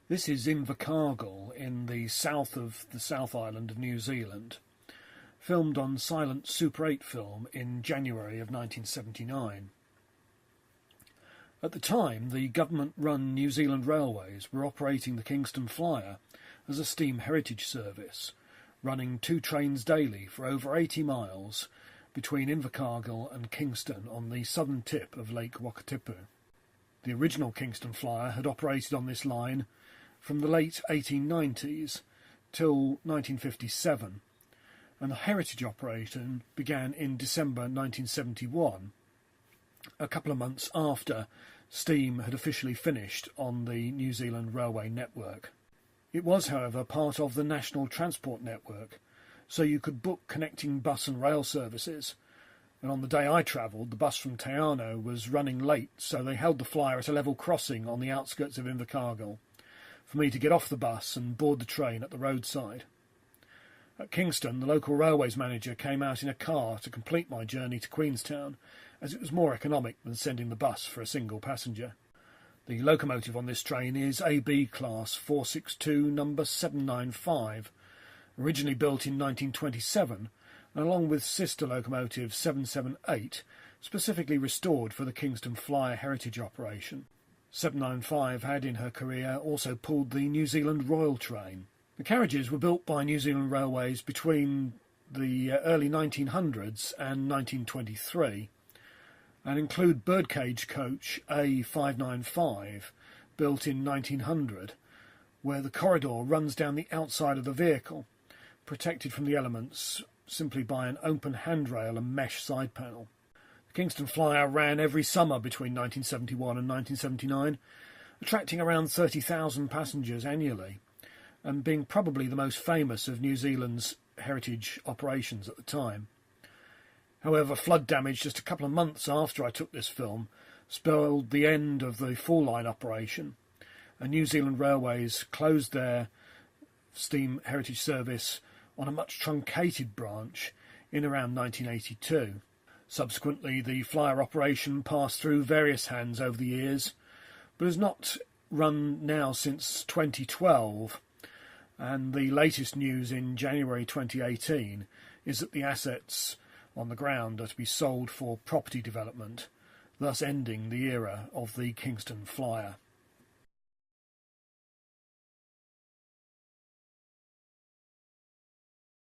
This is Invercargill in the south of the South Island of New Zealand, filmed on silent Super 8 film in January of 1979. At the time, the government-run New Zealand Railways were operating the Kingston Flyer as a steam heritage service, running 2 trains daily for over 80 miles between Invercargill and Kingston on the southern tip of Lake Wakatipu. The original Kingston Flyer had operated on this line from the late 1890s till 1957, and the heritage operation began in December 1971, a couple of months after steam had officially finished on the New Zealand railway network. It was, however, part of the National Transport Network, so you could book connecting bus and rail services, and on the day I travelled, the bus from Te Anau was running late, so they held the flyer at a level crossing on the outskirts of Invercargill for me to get off the bus and board the train at the roadside. At Kingston, the local railways manager came out in a car to complete my journey to Queenstown, as it was more economic than sending the bus for a single passenger. The locomotive on this train is AB Class 462 number 795, originally built in 1927, and along with sister locomotive 778, specifically restored for the Kingston Flyer heritage operation. 795 had in her career also pulled the New Zealand Royal train. The carriages were built by New Zealand Railways between the early 1900s and 1923 and include birdcage coach A595, built in 1900, where the corridor runs down the outside of the vehicle, protected from the elements simply by an open handrail and mesh side panel. The Kingston Flyer ran every summer between 1971 and 1979, attracting around 30,000 passengers annually, and being probably the most famous of New Zealand's heritage operations at the time. However, flood damage just a couple of months after I took this film spelled the end of the full-line operation, and New Zealand Railways closed their steam heritage service on a much truncated branch in around 1982. Subsequently, the flyer operation passed through various hands over the years, but has not run now since 2012, and the latest news in January 2018 is that the assets on the ground are to be sold for property development, thus ending the era of the Kingston Flyer.